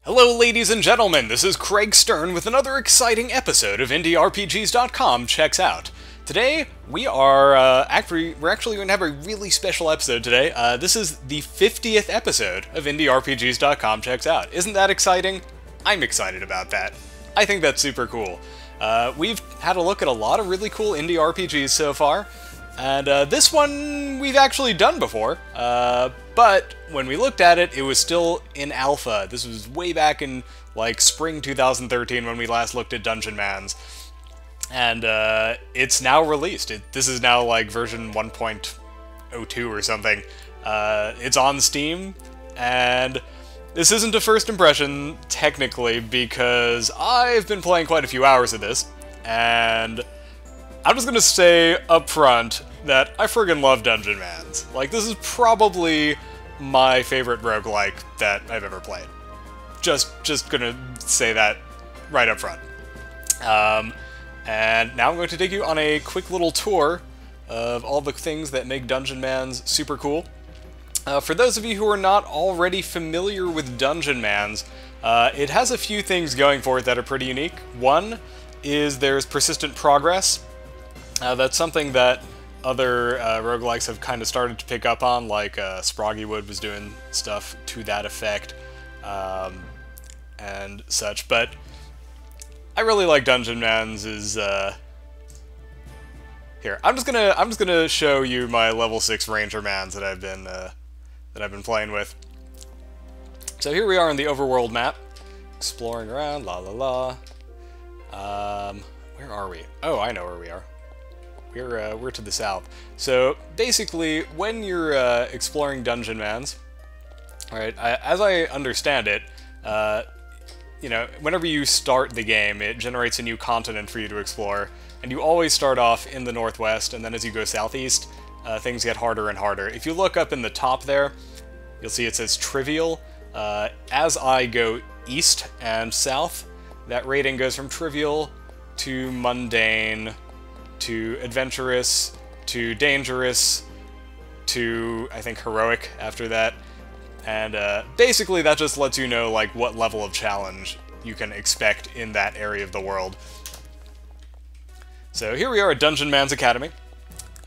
Hello ladies and gentlemen, this is Craig Stern with another exciting episode of IndieRPGs.com Checks Out. Today, we're actually going to have a really special episode today. This is the 50th episode of IndieRPGs.com Checks Out. Isn't that exciting? I'm excited about that. I think that's super cool. We've had a look at a lot of really cool indie RPGs so far, and this one we've actually done before, but when we looked at it, it was still in alpha. This was way back in, like, spring 2013 when we last looked at Dungeonmans. And it's now released. This is now, like, version 1.02 or something. It's on Steam, and this isn't a first impression, technically, because I've been playing quite a few hours of this, and I'm just gonna say up front that I friggin' love Dungeonmans. Like, this is probably my favorite roguelike that I've ever played. Just gonna say that right up front. And now I'm going to take you on a quick little tour of all the things that make Dungeonmans super cool. For those of you who are not already familiar with Dungeonmans, it has a few things going for it that are pretty unique. One is there's persistent progress. That's something that other roguelikes have kind of started to pick up on, like Sproggywood was doing stuff to that effect, and such. But I really like Dungeonmans. Here, I'm just gonna show you my level 6 Rangermans that I've been playing with. So here we are on the overworld map, exploring around. La la la. Where are we? Oh, I know where we are. We're to the south. So basically, when you're exploring Dungeonmans, alright, as I understand it, you know, whenever you start the game, it generates a new continent for you to explore, and you always start off in the northwest, and then as you go southeast, things get harder and harder. If you look up in the top there, you'll see it says Trivial. As I go east and south, that rating goes from Trivial to Mundane, to Adventurous, to Dangerous, to, I think, Heroic after that. And basically that just lets you know, like, what level of challenge you can expect in that area of the world. So here we are at Dungeonmans Academy.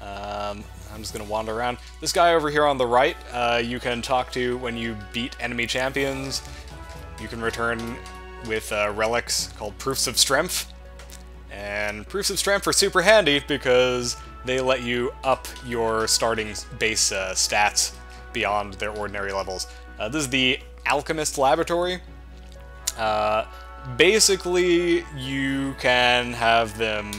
I'm just going to wander around. This guy over here on the right, you can talk to when you beat enemy champions. You can return with relics called Proofs of Strength. And Proofs of Strength are super handy because they let you up your starting base stats beyond their ordinary levels. This is the Alchemist Laboratory. Basically, you can have them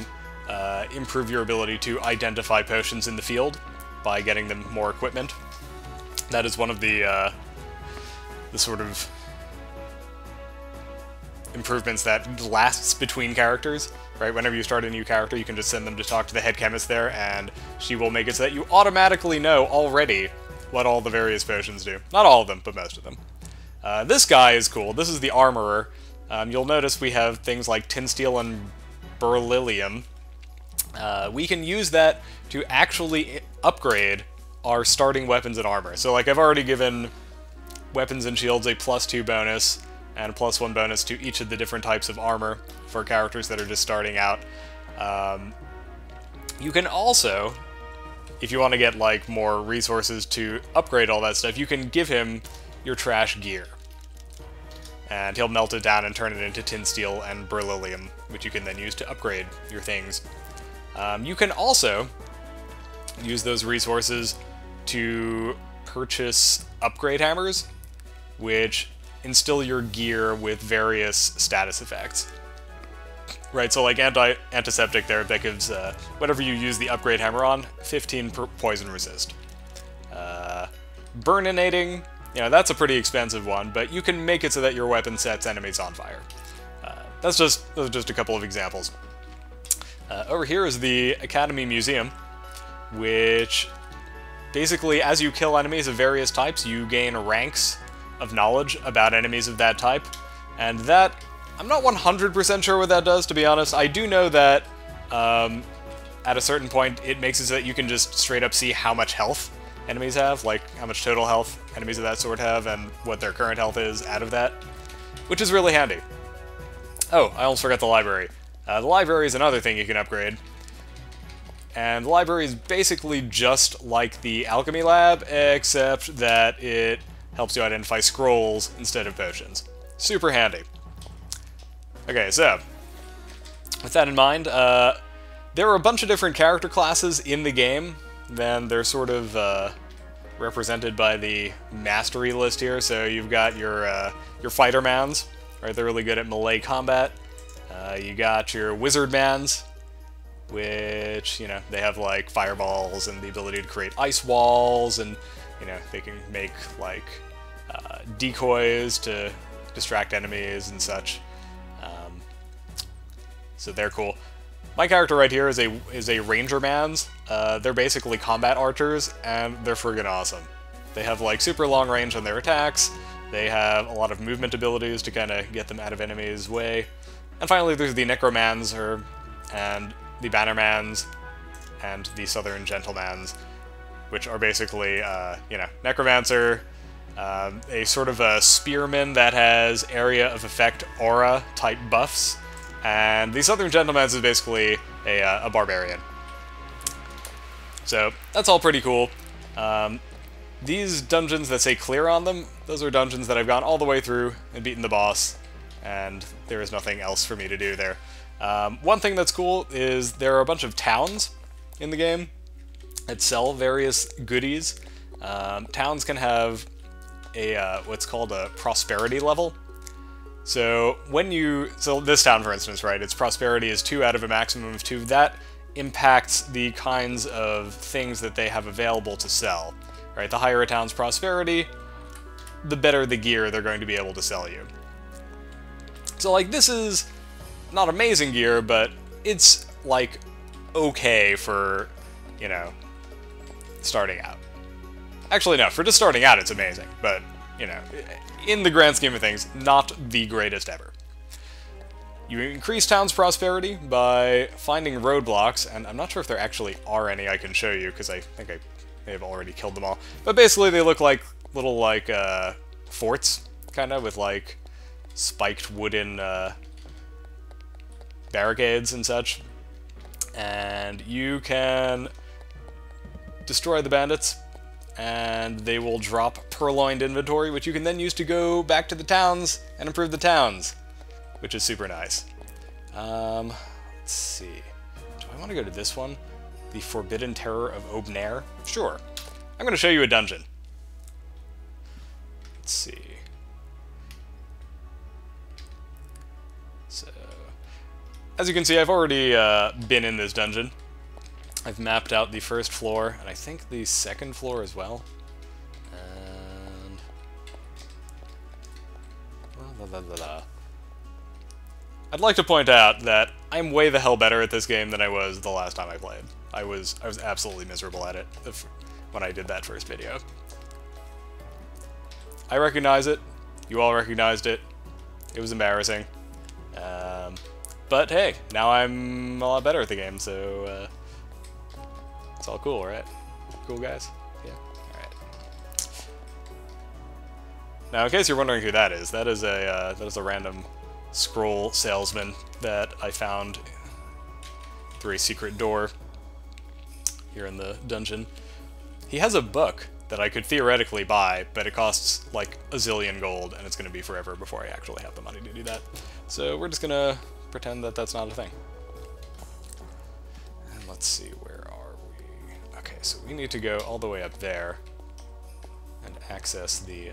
improve your ability to identify potions in the field by getting them more equipment. That is one of the sort of improvements that lasts between characters, right? Whenever you start a new character, you can just send them to talk to the head chemist there, and she will make it so that you automatically know already what all the various potions do. Not all of them, but most of them. This guy is cool. This is the Armorer. You'll notice we have things like Tin Steel and Beryllium. We can use that to actually upgrade our starting weapons and armor. So, like, I've already given weapons and shields a +2 bonus, and a +1 bonus to each of the different types of armor for characters that are just starting out. You can also, if you want to get, like, more resources to upgrade all that stuff, you can give him your trash gear. And he'll melt it down and turn it into tin steel and beryllium, which you can then use to upgrade your things. You can also use those resources to purchase upgrade hammers, which instill your gear with various status effects. Right, so like antiseptic there, that gives whatever you use the upgrade hammer on, 15 poison resist. Burninating, you know, that's a pretty expensive one, but you can make it so that your weapon sets enemies on fire. Those are just a couple of examples. Over here is the Academy Museum, which basically, as you kill enemies of various types, you gain ranks of knowledge about enemies of that type, and that, I'm not 100% sure what that does, to be honest. I do know that at a certain point it makes it so that you can just straight up see how much health enemies have, like how much total health enemies of that sort have, and what their current health is out of that. which is really handy. Oh, I almost forgot the library. The library is another thing you can upgrade. And the library is basically just like the alchemy lab, except that it helps you identify scrolls instead of potions. Super handy. Okay, so, with that in mind, there are a bunch of different character classes in the game. Then they're sort of represented by the mastery list here. So you've got your fighter-mans, right? They're really good at melee combat. You got your wizard-mans, which, you know, they have, like, fireballs and the ability to create ice walls, and, you know, they can make, like, decoys to distract enemies and such. So they're cool. My character right here is a ranger-mans. They're basically combat archers, and they're friggin' awesome. They have, like, super long range on their attacks. They have a lot of movement abilities to kind of get them out of enemies' way. And finally, there's the necromans, and the bannermans, and the southern gentlemans, which are basically, you know, necromancer, a sort of a spearman that has area of effect aura type buffs, and the southern gentlemans is basically a barbarian. So that's all pretty cool. These dungeons that say clear on them, those are dungeons that I've gone all the way through and beaten the boss, and there is nothing else for me to do there. One thing that's cool is there are a bunch of towns in the game that sell various goodies. Towns can have a what's called a prosperity level. So so this town, for instance, right, its prosperity is 2 out of a maximum of 2. That impacts the kinds of things that they have available to sell. Right, the higher a town's prosperity, the better the gear they're going to be able to sell you. So, like, this is not amazing gear, but it's, like, okay for, you know, starting out. Actually, no, for just starting out, it's amazing, but, you know, in the grand scheme of things, not the greatest ever. You increase town's prosperity by finding roadblocks, and I'm not sure if there actually are any I can show you, because I think I may have already killed them all. But basically, they look like little, like, forts, kind of, with, like, spiked wooden barricades and such. And you can destroy the bandits, and they will drop purloined inventory, which you can then use to go back to the towns and improve the towns, which is super nice. Let's see. Do I want to go to this one? The Forbidden Terror of Obnair? Sure. I'm going to show you a dungeon. Let's see. So, as you can see, I've already been in this dungeon. I've mapped out the first floor, and I think the second floor as well. And I'd like to point out that I'm way the hell better at this game than I was the last time I played. I was absolutely miserable at it when I did that first video. I recognize it. You all recognized it. It was embarrassing. But hey, now I'm a lot better at the game, so it's all cool, right? Cool, guys? Yeah? Alright. Now, in case you're wondering who that is a random scroll salesman that I found through a secret door here in the dungeon. He has a book that I could theoretically buy, but it costs like a zillion gold, and it's going to be forever before I actually have the money to do that. So we're just going to pretend that that's not a thing. And let's see, where are we? Okay, so we need to go all the way up there and access the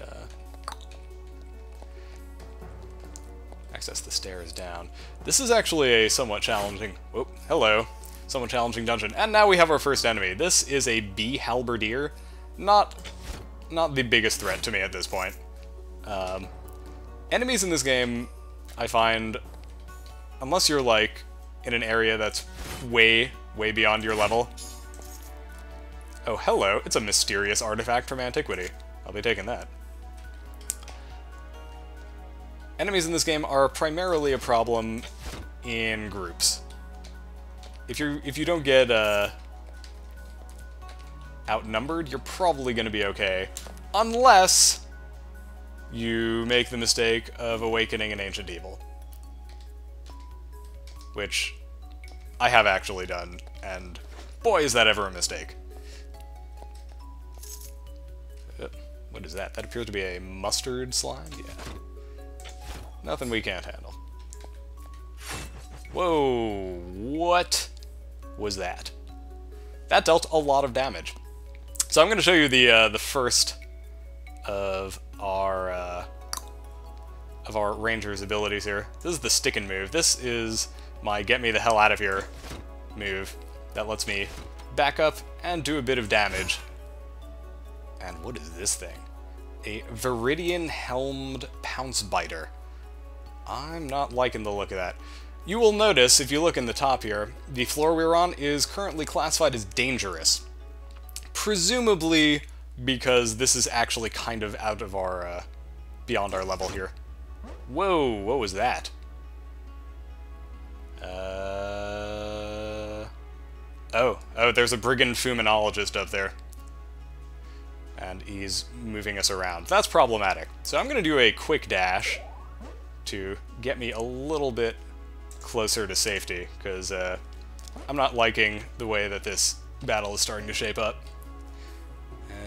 stairs down. This is actually a somewhat challenging... Oh, hello. Somewhat challenging dungeon. And now we have our first enemy. This is a bee halberdier. Not the biggest threat to me at this point. Enemies in this game, I find, unless you're, like, in an area that's way, way beyond your level... Oh, hello. It's a mysterious artifact from antiquity. I'll be taking that. Enemies in this game are primarily a problem in groups. If you don't get outnumbered, you're probably going to be okay, unless you make the mistake of awakening an ancient evil. Which I have actually done, and boy is that ever a mistake. What is that? That appears to be a mustard slime? Yeah. Nothing we can't handle. Whoa, what was that? That dealt a lot of damage. So I'm going to show you the first of our ranger's abilities here. This is the stickin' move. This is my get me the hell out of here move that lets me back up and do a bit of damage. And what is this thing? A Viridian Helmed Pounce Biter. I'm not liking the look of that. You will notice, if you look in the top here, the floor we're on is currently classified as dangerous. Presumably because this is actually kind of out of our, beyond our level here. Whoa, what was that? Oh, there's a brigand fuminologist up there. And he's moving us around. That's problematic. So I'm going to do a quick dash to get me a little bit closer to safety, because I'm not liking the way that this battle is starting to shape up.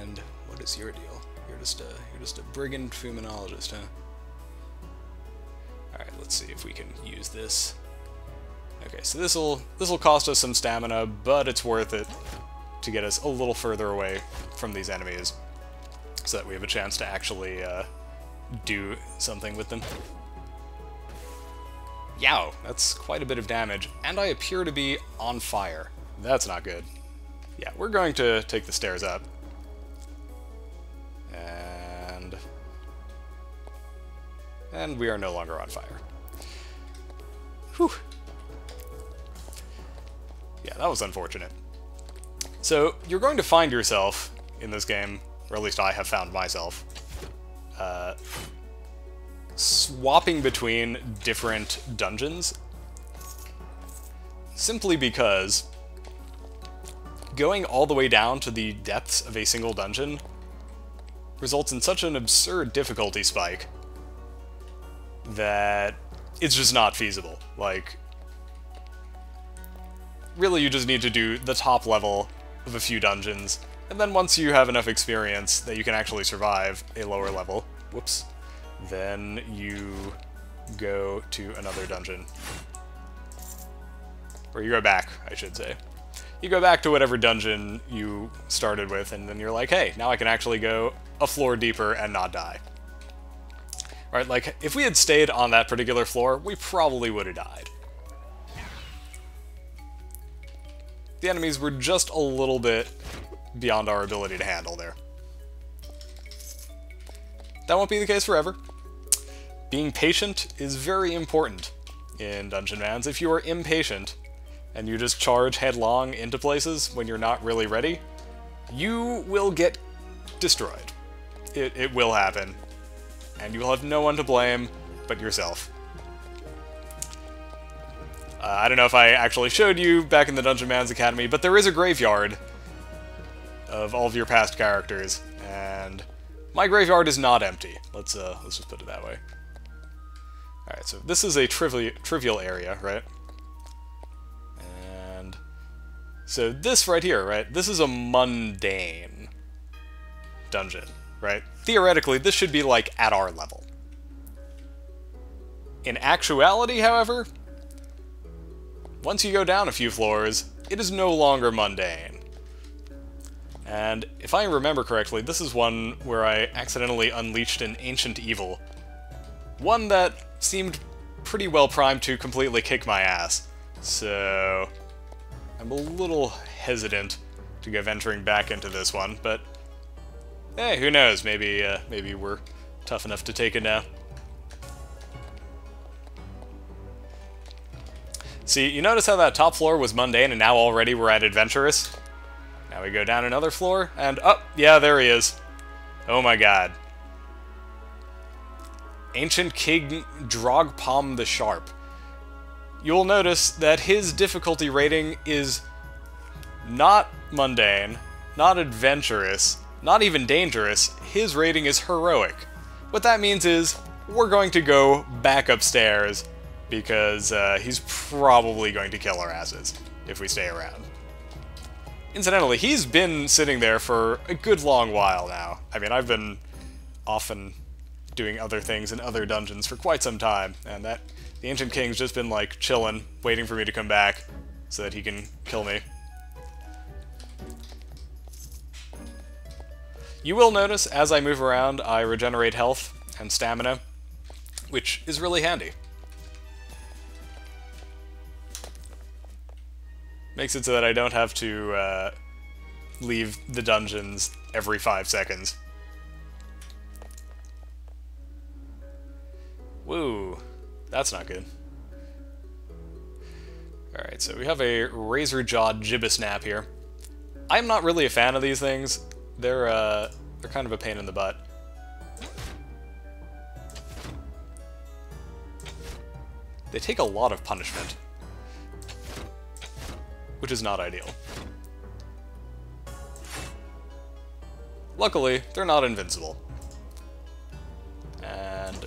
And what is your deal? You're just a brigand fuminologist, huh? Alright, let's see if we can use this. Okay, so this'll cost us some stamina, but it's worth it to get us a little further away from these enemies, so that we have a chance to actually do something with them. Yow, that's quite a bit of damage, and I appear to be on fire. That's not good. Yeah, we're going to take the stairs up. And we are no longer on fire. Whew. Yeah, that was unfortunate. So, you're going to find yourself in this game, or at least I have found myself, swapping between different dungeons, simply because going all the way down to the depths of a single dungeon results in such an absurd difficulty spike that it's just not feasible. Like, really you just need to do the top level of a few dungeons, and then once you have enough experience that you can actually survive a lower level, whoops, then you go to another dungeon. Or you go back, I should say. You go back to whatever dungeon you started with, and then you're like, hey, now I can actually go a floor deeper and not die. Right, like, if we had stayed on that particular floor, we probably would have died. The enemies were just a little bit beyond our ability to handle there. That won't be the case forever. Being patient is very important in Dungeonmans. If you are impatient, and you just charge headlong into places when you're not really ready, you will get destroyed. It will happen. And you will have no one to blame but yourself. I don't know if I actually showed you back in the Dungeonmans Academy, but there is a graveyard of all of your past characters, and my graveyard is not empty. Let's just put it that way. Alright, so this is a trivial area, right? And so this right here, right? This is a mundane dungeon, right? Theoretically, this should be, like, at our level. In actuality, however, once you go down a few floors, it is no longer mundane. And if I remember correctly, this is one where I accidentally unleashed an ancient evil. One that seemed pretty well primed to completely kick my ass. So I'm a little hesitant to go venturing back into this one, but hey, who knows? Maybe we're tough enough to take it now. See, you notice how that top floor was mundane and now already we're at adventurous? Now we go down another floor, and oh, yeah, there he is. Oh my god. Ancient King Drogpom the Sharp. You'll notice that his difficulty rating is not mundane, not adventurous, not even dangerous. His rating is heroic. What that means is we're going to go back upstairs because he's probably going to kill our asses if we stay around. Incidentally, he's been sitting there for a good long while now. I mean, I've been often doing other things in other dungeons for quite some time, and the Ancient King's just been, like, chilling, waiting for me to come back so that he can kill me. You will notice, as I move around, I regenerate health and stamina, which is really handy. Makes it so that I don't have to leave the dungeons every 5 seconds. Woo, that's not good. Alright, so we have a razor-jawed Gibbesnap here. I'm not really a fan of these things. They're kind of a pain in the butt. They take a lot of punishment, which is not ideal. Luckily, they're not invincible. And...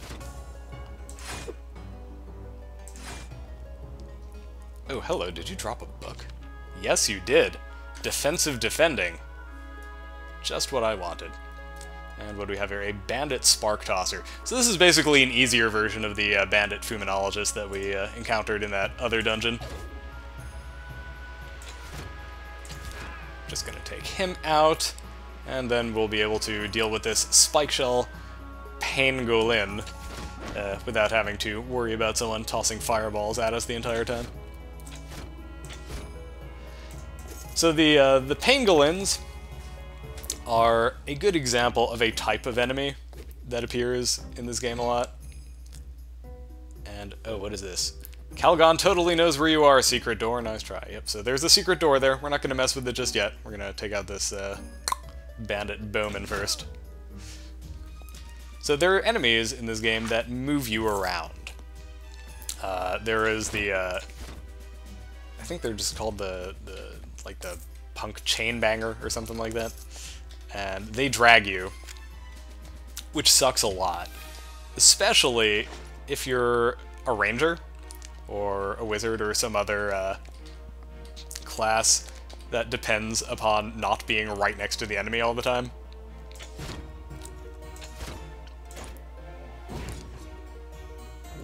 oh, hello, did you drop a book? Yes, you did. Defensive defending. Just what I wanted. And what do we have here? A Bandit Spark Tosser. So this is basically an easier version of the Bandit Fuminologist that we encountered in that other dungeon. Just gonna take him out, and then we'll be able to deal with this Spike Shell Pangolin without having to worry about someone tossing fireballs at us the entire time. So the Pangolins are a good example of a type of enemy that appears in this game a lot. And, oh, what is this? Calgon totally knows where you are, secret door. Nice try. Yep, so there's a secret door there. We're not going to mess with it just yet. We're going to take out this bandit bowman first. So there are enemies in this game that move you around. There is the... I think they're just called the punk chain banger or something like that. And they drag you, which sucks a lot. Especially if you're a ranger, or a wizard, or some other class that depends upon not being right next to the enemy all the time.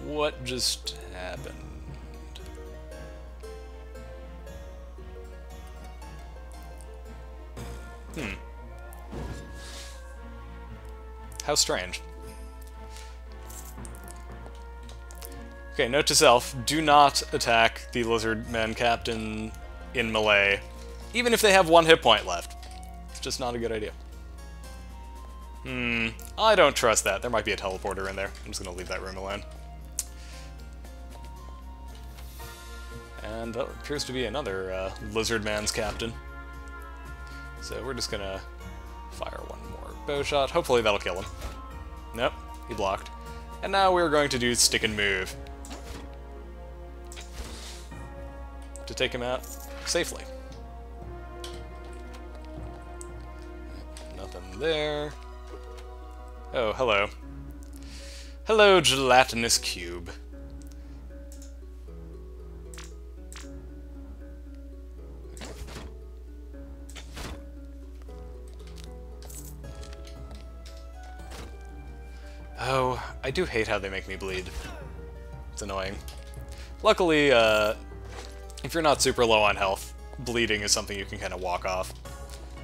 What just happened? How strange. Okay, note to self, do not attack the Lizardman Captain in melee, even if they have 1 hit point left. It's just not a good idea. I don't trust that. There might be a teleporter in there. I'm just gonna leave that room alone. And that appears to be another Lizardman's Captain. So we're just gonna fire 1 more bow shot. Hopefully that'll kill him. Nope, he blocked. And now we're going to do stick and move to take him out safely. Nothing there. Oh, hello. Hello, gelatinous cube. Oh, I do hate how they make me bleed. It's annoying. Luckily, if you're not super low on health, bleeding is something you can kind of walk off.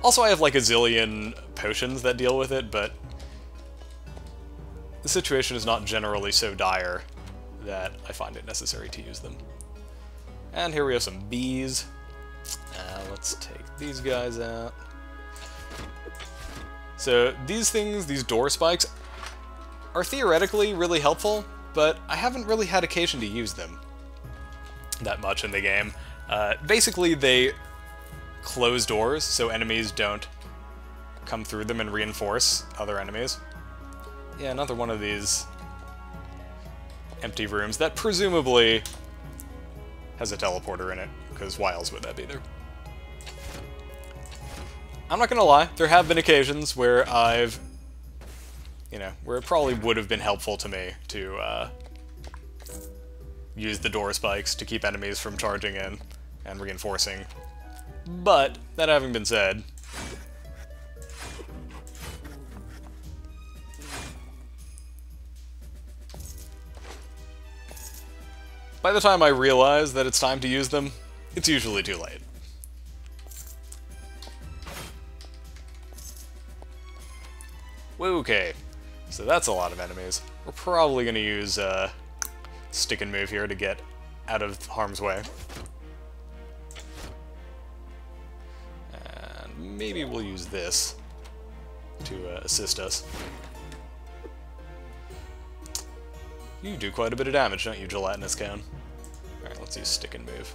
Also, I have like a zillion potions that deal with it, but the situation is not generally so dire that I find it necessary to use them. And here we have some bees. Let's take these guys out. So these things, these door spikes, are theoretically really helpful, but I haven't really had occasion to use them that much in the game. Basically, they close doors so enemies don't come through them and reinforce other enemies. Yeah, another one of these empty rooms that presumably has a teleporter in it, because why else would that be there? I'm not gonna lie, there have been occasions where I've you know, where it probably would have been helpful to me to use the door spikes to keep enemies from charging in and reinforcing. But, that having been said, by the time I realize that it's time to use them, it's usually too late. Okay, so that's a lot of enemies. We're probably going to use stick and move here to get out of harm's way. And maybe we'll use this to assist us. You do quite a bit of damage, don't you, gelatinous cone? Alright, let's use stick and move.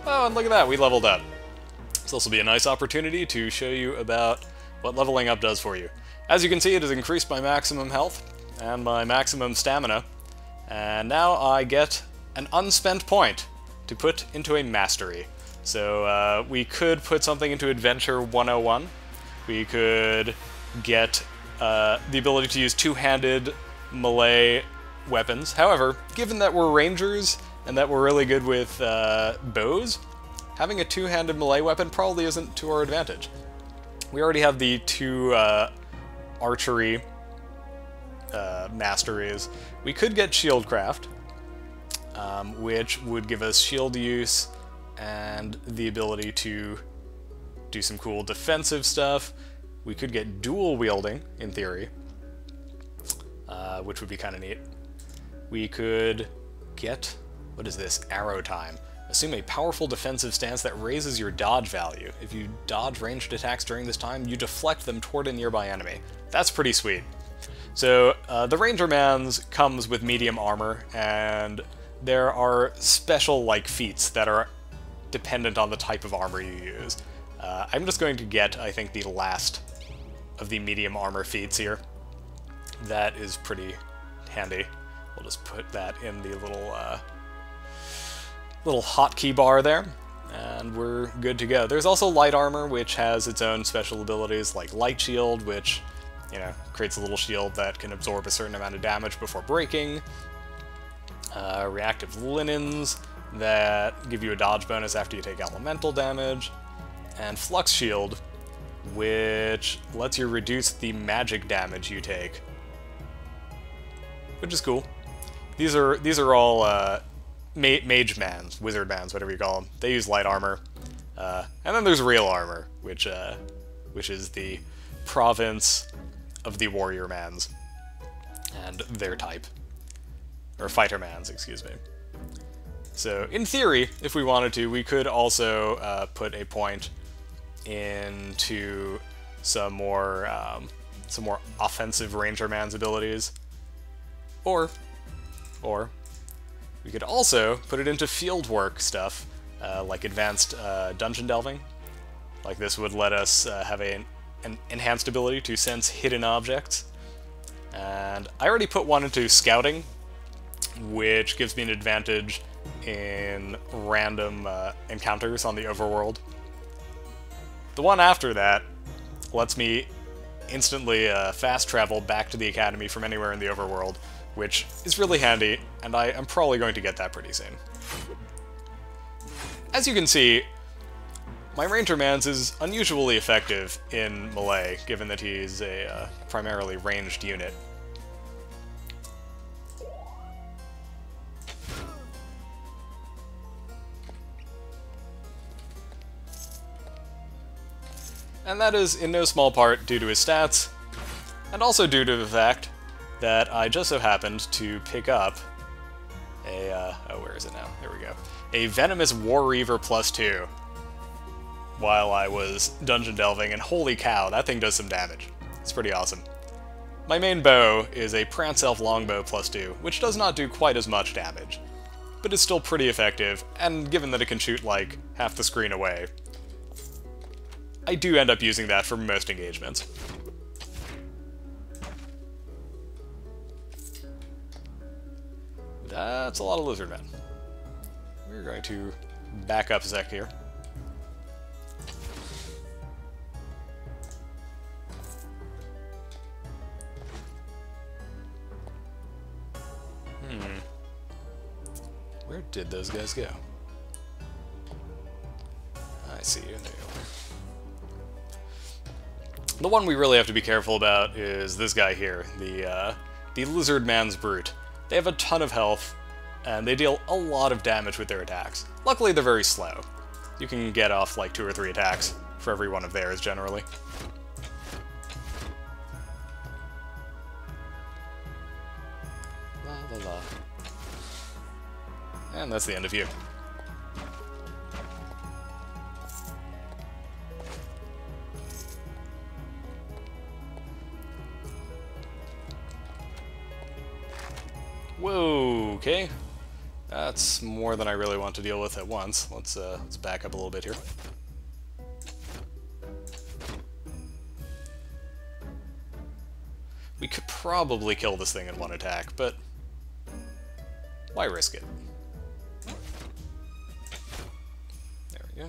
Oh, and look at that, we leveled up. So this will be a nice opportunity to show you about what leveling up does for you. As you can see, it has increased my maximum health and my maximum stamina, and now I get an unspent point to put into a mastery. So we could put something into Adventure 101. We could get the ability to use two-handed melee weapons. However, given that we're rangers and that we're really good with bows, having a two-handed melee weapon probably isn't to our advantage. We already have the two archery masteries. We could get shieldcraft, which would give us shield use and the ability to do some cool defensive stuff. We could get dual wielding, in theory, which would be kind of neat. We could get, what is this, arrow time. Assume a powerful defensive stance that raises your dodge value. If you dodge ranged attacks during this time, you deflect them toward a nearby enemy. That's pretty sweet. So, the Dungeonmans comes with medium armor, and there are special, like, feats that are dependent on the type of armor you use. I'm just going to get, I think, the last of the medium armor feats here. That is pretty handy. We'll just put that in the little hotkey bar there, and we're good to go. There's also light armor, which has its own special abilities, like light shield, which, you know, creates a little shield that can absorb a certain amount of damage before breaking. Reactive linens that give you a dodge bonus after you take elemental damage, and flux shield, which lets you reduce the magic damage you take, which is cool. These are all mage mans, wizard mans, whatever you call them. They use light armor, and then there's real armor, which is the province of the warrior mans and their type, or fighter mans, excuse me. So in theory, if we wanted to, we could also put a point into some more offensive ranger man's abilities, or we could also put it into fieldwork stuff, like advanced dungeon delving. Like this would let us have an enhanced ability to sense hidden objects. And I already put one into scouting, which gives me an advantage in random encounters on the overworld. The one after that lets me instantly fast travel back to the academy from anywhere in the overworld, which is really handy, and I'm probably going to get that pretty soon. As you can see, my Ranger Mans is unusually effective in melee, given that he's a primarily ranged unit. And that is in no small part due to his stats, and also due to the fact that I just so happened to pick up a, oh, where is it now? There we go. A Venomous War Reaver +2 while I was dungeon delving, and holy cow, that thing does some damage. It's pretty awesome. My main bow is a Prance Elf Longbow +2, which does not do quite as much damage, but is still pretty effective, and given that it can shoot like half the screen away, I do end up using that for most engagements. That's a lot of lizard men. We're going to back up a sec here. Where did those guys go? I see you. There you are. The one we really have to be careful about is this guy here, the Lizard Man's Brute. They have a ton of health, and they deal a lot of damage with their attacks. Luckily, they're very slow. You can get off like 2 or 3 attacks for every one of theirs, generally. La la la. And that's the end of you. Whoa, okay. That's more than I really want to deal with at once. Let's back up a little bit here. We could probably kill this thing in one attack, but why risk it? There we go.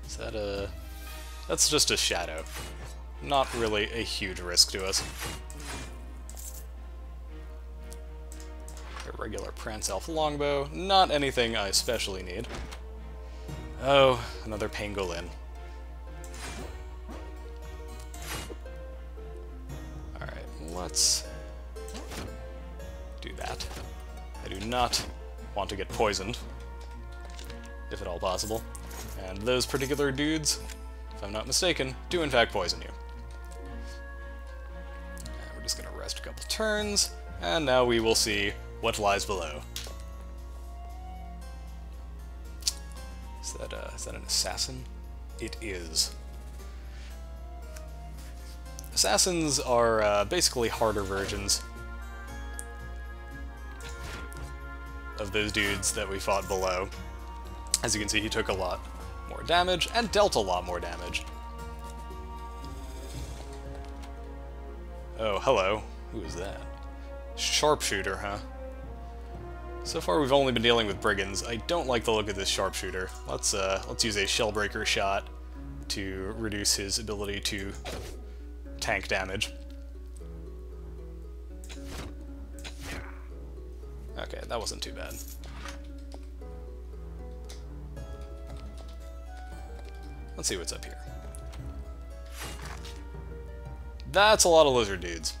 Is that a... That's just a shadow. Not really a huge risk to us. A regular Prance Elf longbow. Not anything I especially need. Oh, another pangolin. Alright, let's do that. I do not want to get poisoned, if at all possible. And those particular dudes, if I'm not mistaken, do in fact poison you. And we're just going to rest a couple turns, and now we will see what lies below. Is that an assassin? It is. Assassins are basically harder versions of those dudes that we fought below. As you can see, he took a lot more damage, and dealt a lot more damage. Oh, hello. Who is that? Sharpshooter, huh? So far we've only been dealing with brigands. I don't like the look of this sharpshooter. Let's use a Shellbreaker shot to reduce his ability to tank damage. Okay, that wasn't too bad. Let's see what's up here. That's a lot of lizard dudes.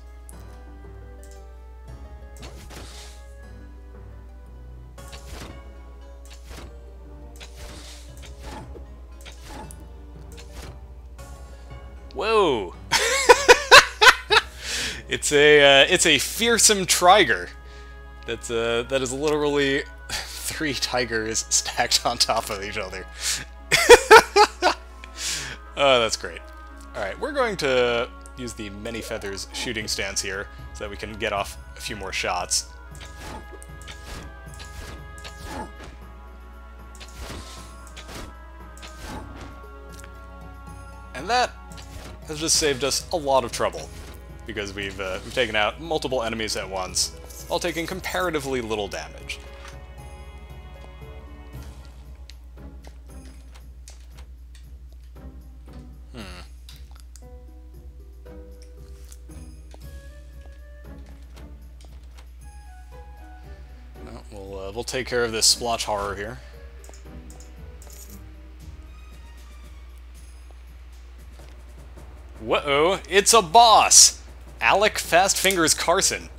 Whoa! It's a fearsome Triger. That is literally 3 tigers stacked on top of each other. Oh, that's great. Alright, we're going to use the Many Feathers shooting stance here, so that we can get off a few more shots. And that has just saved us a lot of trouble, because we've taken out multiple enemies at once, while taking comparatively little damage. We'll take care of this splotch horror here. Whoa, it's a boss! Alec Fast Fingers Carson.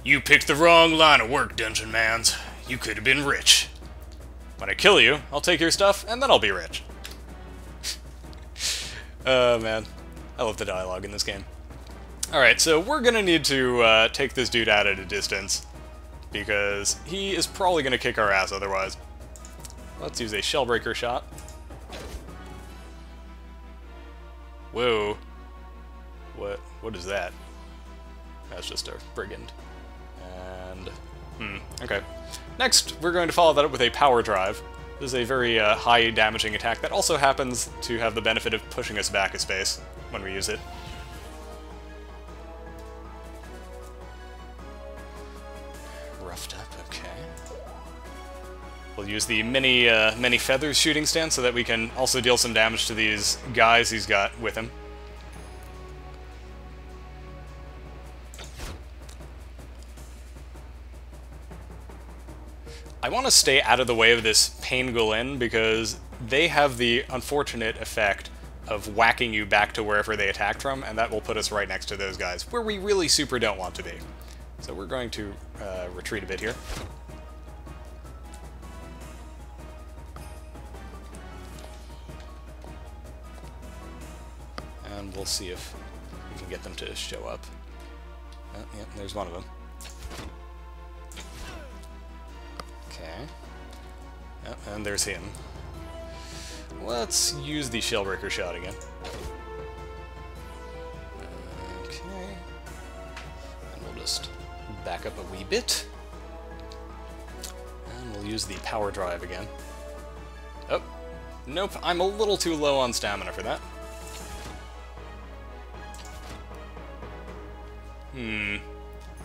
You picked the wrong line of work, Dungeonmans. You could have been rich. When I kill you, I'll take your stuff, and then I'll be rich. Oh, man. I love the dialogue in this game. Alright, so we're gonna need to take this dude out at a distance, because he is probably gonna kick our ass otherwise. Let's use a Shellbreaker shot. Whoa. What is that? That's just a brigand. And... okay. Next, we're going to follow that up with a power drive, This is a very high damaging attack that also happens to have the benefit of pushing us back a space when we use it. Roughed up, okay. We'll use the many feathers shooting stance so that we can also deal some damage to these guys he's got with him. I want to stay out of the way of this Pangolin because they have the unfortunate effect of whacking you back to wherever they attacked from, and that will put us right next to those guys, where we really super don't want to be. So we're going to retreat a bit here. And we'll see if we can get them to show up. Yeah, there's one of them. Okay. Yep, and there's him. Let's use the Shellbreaker shot again. Okay. And we'll just back up a wee bit. And we'll use the power drive again. Oh, nope, I'm a little too low on stamina for that.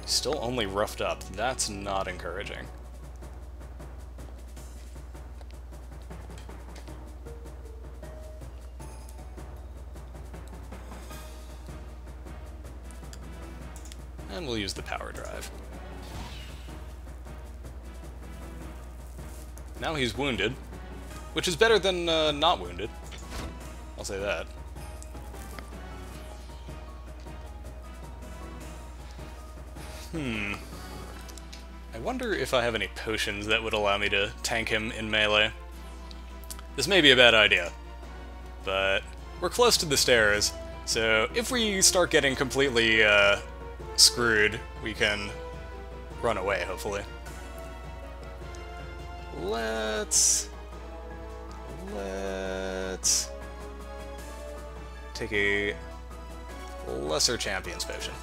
Still only roughed up. That's not encouraging. And we'll use the power drive. Now he's wounded, which is better than not wounded. I'll say that. I wonder if I have any potions that would allow me to tank him in melee. This may be a bad idea, but we're close to the stairs, so if we start getting completely screwed, we can run away, hopefully. Let's take a lesser champion's potion.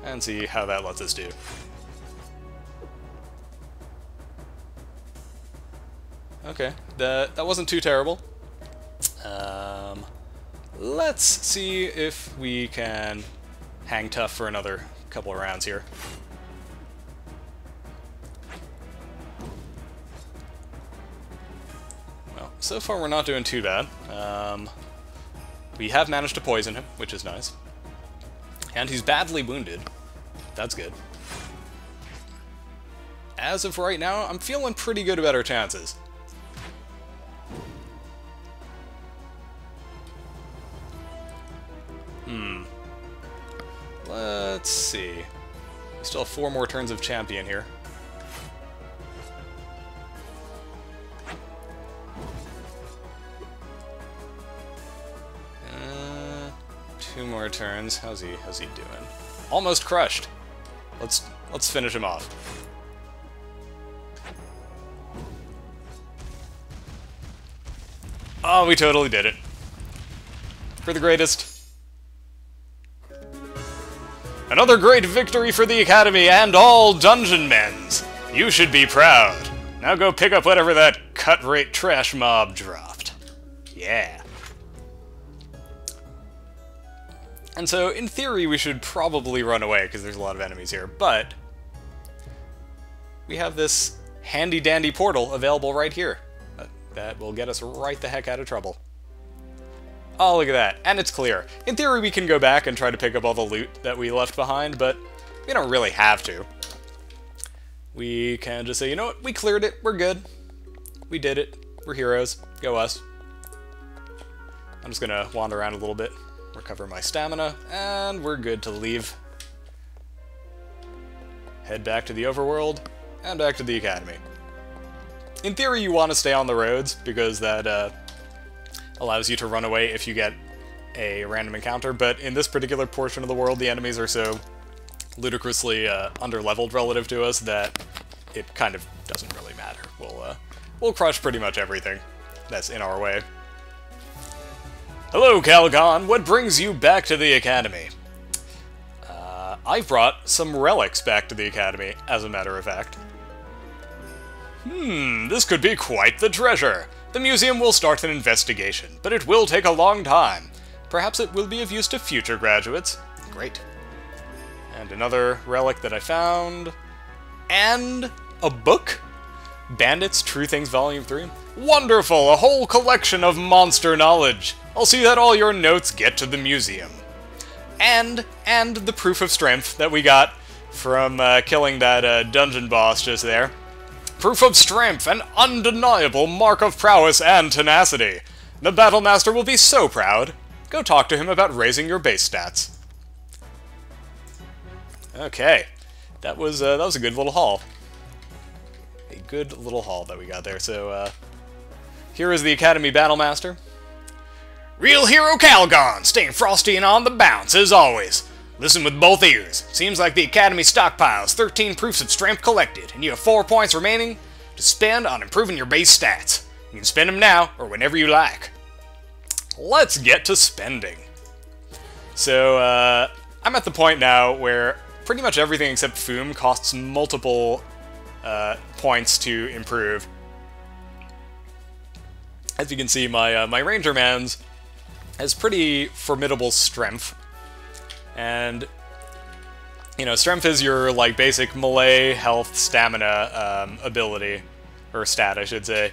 And see how that lets us do. Okay, that wasn't too terrible. Let's see if we can hang tough for another couple of rounds here. Well, so far we're not doing too bad. We have managed to poison him, which is nice. And he's badly wounded. That's good. As of right now, I'm feeling pretty good about our chances. Let's see. We still have 4 more turns of champion here. Two more turns. How's he doing? Almost crushed. Let's finish him off. Oh, we totally did it. For the greatest. Another great victory for the Academy and all Dungeonmans. You should be proud. Now go pick up whatever that cut-rate trash mob dropped. Yeah. And so, in theory, we should probably run away, because there's a lot of enemies here, but we have this handy-dandy portal available right here. That will get us right the heck out of trouble. Oh, look at that. And it's clear. In theory, we can go back and try to pick up all the loot that we left behind, but we don't really have to. We can just say, you know what, we cleared it, we're good. We did it. We're heroes. Go us. I'm just gonna wander around a little bit, recover my stamina, and we're good to leave. Head back to the overworld, and back to the Academy. In theory, you want to stay on the roads, because that allows you to run away if you get a random encounter, but in this particular portion of the world, the enemies are so ludicrously under-leveled relative to us that it kind of doesn't really matter. We'll crush pretty much everything that's in our way. Hello, Calgon. What brings you back to the Academy? I brought some relics back to the Academy, as a matter of fact. This could be quite the treasure. The museum will start an investigation, but it will take a long time. Perhaps it will be of use to future graduates. Great. And another relic that I found. And a book? Bandits, True Things Volume 3? Wonderful! A whole collection of monster knowledge! I'll see that all your notes get to the museum. And the proof of strength that we got from killing that dungeon boss just there. Proof of strength, an undeniable mark of prowess and tenacity. The Battlemaster will be so proud. Go talk to him about raising your base stats. Okay, that was a good little haul. A good little haul that we got there. So here is the Academy Battlemaster. Real hero Calgon, staying frosty and on the bounce as always. Listen with both ears. Seems like the Academy stockpiles 13 proofs of strength collected, and you have 4 points remaining to spend on improving your base stats. You can spend them now, or whenever you like. Let's get to spending. So, I'm at the point now where pretty much everything except Foom costs multiple points to improve. As you can see, my Rangermans has pretty formidable strength. And, you know, strength is your, like, basic melee, health, stamina ability. Or stat, I should say.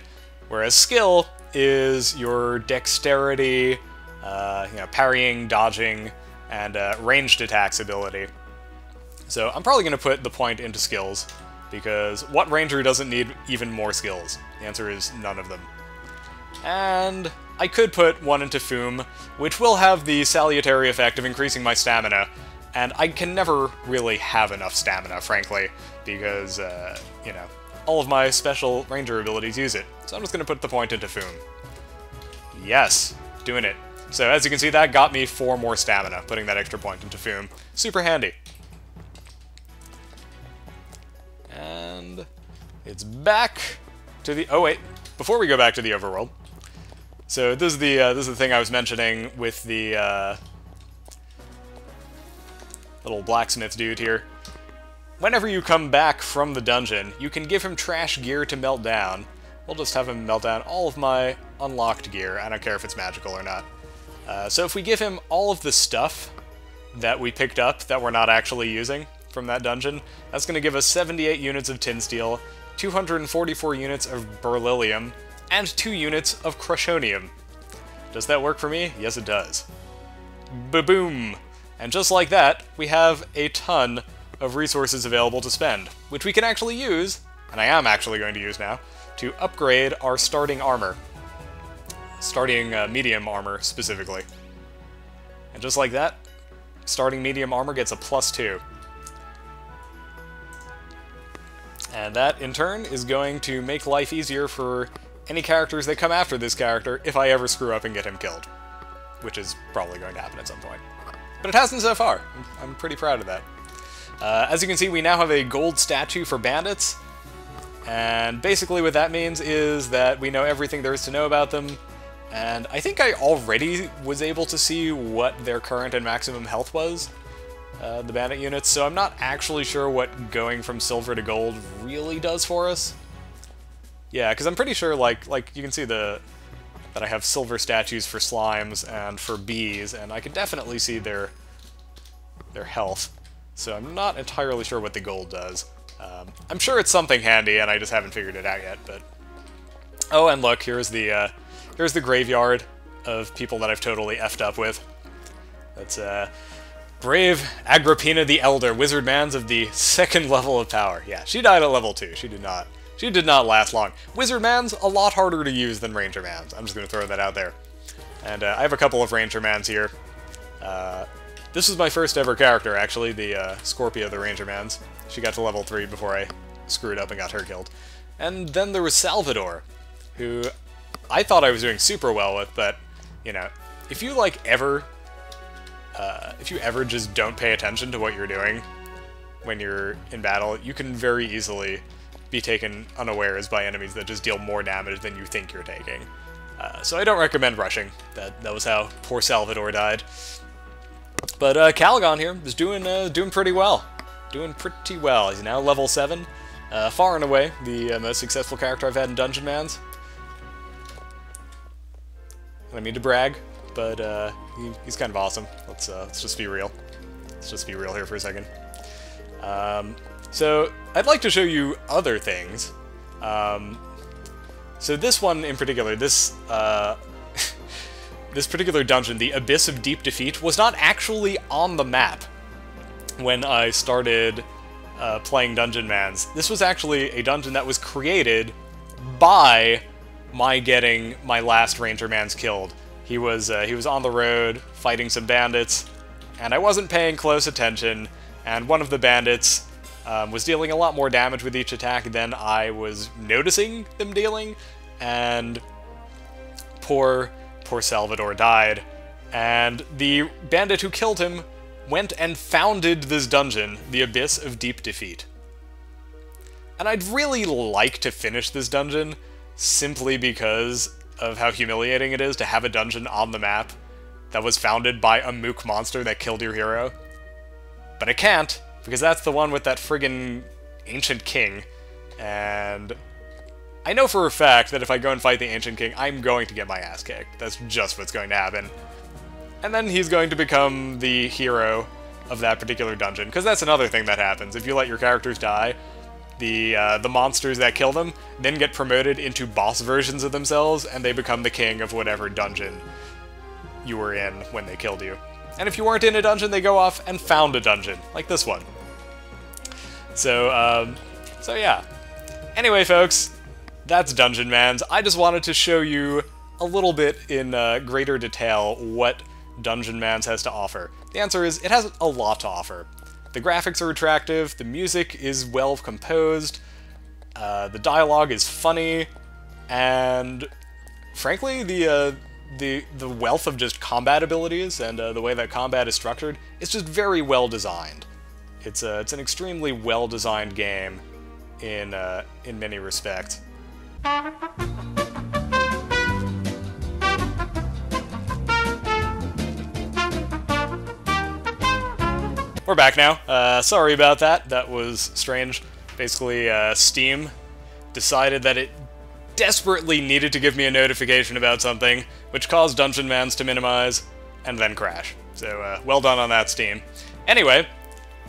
Whereas skill is your dexterity, you know, parrying, dodging, and ranged attacks ability. So I'm probably going to put the point into skills, because what ranger doesn't need even more skills? The answer is none of them. And I could put one into Foom, which will have the salutary effect of increasing my stamina, and I can never really have enough stamina, frankly, because, you know, all of my special ranger abilities use it. So I'm just going to put the point into Foom. Yes, doing it. So as you can see, that got me 4 more stamina, putting that extra point into Foom. Super handy. And it's back to the... Oh wait, before we go back to the overworld. So this is the thing I was mentioning with the little blacksmith dude here. Whenever you come back from the dungeon, you can give him trash gear to melt down. We'll just have him melt down all of my unlocked gear. I don't care if it's magical or not. So if we give him all of the stuff that we picked up that we're not actually using from that dungeon, that's going to give us 78 units of tin steel, 244 units of beryllium, and 2 units of crushonium. Does that work for me? Yes, it does. Ba-boom! And just like that, we have a ton of resources available to spend, which we can actually use, and I am actually going to use now, to upgrade our starting armor. Starting medium armor, specifically. And just like that, starting medium armor gets a +2. And that, in turn, is going to make life easier for any characters that come after this character if I ever screw up and get him killed. Which is probably going to happen at some point. But it hasn't so far. I'm pretty proud of that. As you can see, we now have a gold statue for bandits. And basically what that means is that we know everything there is to know about them. And I think I already was able to see what their current and maximum health was. The bandit units, so I'm not actually sure what going from silver to gold really does for us. Yeah, because I'm pretty sure, like you can see that I have silver statues for slimes and for bees, and I can definitely see their health. So I'm not entirely sure what the gold does. I'm sure it's something handy, and I just haven't figured it out yet. But oh, and look, here's the graveyard of people that I've totally effed up with. That's brave Agrippina the Elder, Wizardmans of the 2nd level of power. Yeah, she died at level 2. She did not last long. Wizardmans, a lot harder to use than Rangermans. I'm just going to throw that out there. And I have a couple of Rangermans here. This was my first ever character, actually, the Scorpia the Rangermans. She got to level 3 before I screwed up and got her killed. And then there was Salvador, who I thought I was doing super well with, but, you know, if you, like, ever just don't pay attention to what you're doing when you're in battle, you can very easily be taken unawares by enemies that just deal more damage than you think you're taking. So I don't recommend rushing. That was how poor Salvador died. But Caligon here is doing pretty well. Doing pretty well. He's now level 7. Far and away the most successful character I've had in Dungeonmans. I don't mean to brag, but he's kind of awesome. Let's just be real. Let's just be real here for a second. So I'd like to show you other things. So this one in particular, this this particular dungeon, the Abyss of Deep Defeat, was not actually on the map when I started playing Dungeonmans. This was actually a dungeon that was created by my getting my last Rangermans killed. He was on the road fighting some bandits, and I wasn't paying close attention, and one of the bandits was dealing a lot more damage with each attack than I was noticing them dealing, and poor Salvador died. And the bandit who killed him went and founded this dungeon, the Abyss of Deep Defeat. And I'd really like to finish this dungeon simply because of how humiliating it is to have a dungeon on the map that was founded by a mook monster that killed your hero. But I can't, because that's the one with that friggin' Ancient King, and I know for a fact that if I go and fight the Ancient King, I'm going to get my ass kicked. That's just what's going to happen. And then he's going to become the hero of that particular dungeon, because that's another thing that happens. If you let your characters die, the monsters that kill them then get promoted into boss versions of themselves, and they become the king of whatever dungeon you were in when they killed you. And if you weren't in a dungeon, they go off and found a dungeon, like this one. So yeah. Anyway, folks, that's Dungeonmans. I just wanted to show you a little bit in greater detail what Dungeonmans has to offer. The answer is, it has a lot to offer. The graphics are attractive, the music is well composed, the dialogue is funny, and frankly, the wealth of just combat abilities and the way that combat is structured is just very well designed. It's an extremely well designed game in many respects. We're back now. Sorry about that. That was strange. Basically, Steam decided that it desperately needed to give me a notification about something, which caused Dungeonmans to minimize and then crash. So, well done on that, Steam. Anyway,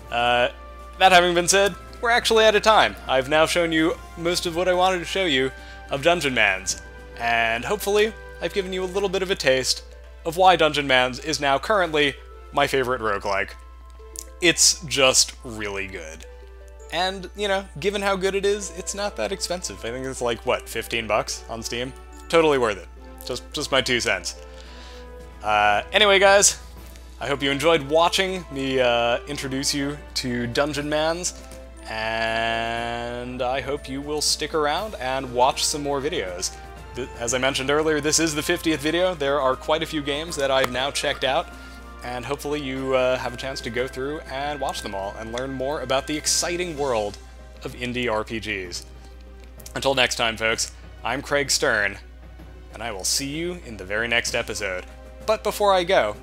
that having been said, we're actually out of time. I've now shown you most of what I wanted to show you of Dungeonmans, and hopefully I've given you a little bit of a taste of why Dungeonmans is now currently my favorite roguelike. It's just really good. And, you know, given how good it is, it's not that expensive. I think it's like, what, 15 bucks on Steam? Totally worth it. Just my 2 cents. Anyway, guys, I hope you enjoyed watching me introduce you to Dungeonmans, and I hope you will stick around and watch some more videos. As I mentioned earlier, this is the 50th video. There are quite a few games that I've now checked out, and hopefully you have a chance to go through and watch them all and learn more about the exciting world of indie RPGs. Until next time, folks, I'm Craig Stern, and I will see you in the very next episode. But before I go,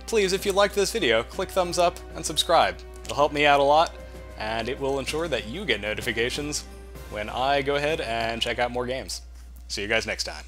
please, if you liked this video, click thumbs up and subscribe. It'll help me out a lot, and it will ensure that you get notifications when I go ahead and check out more games. See you guys next time.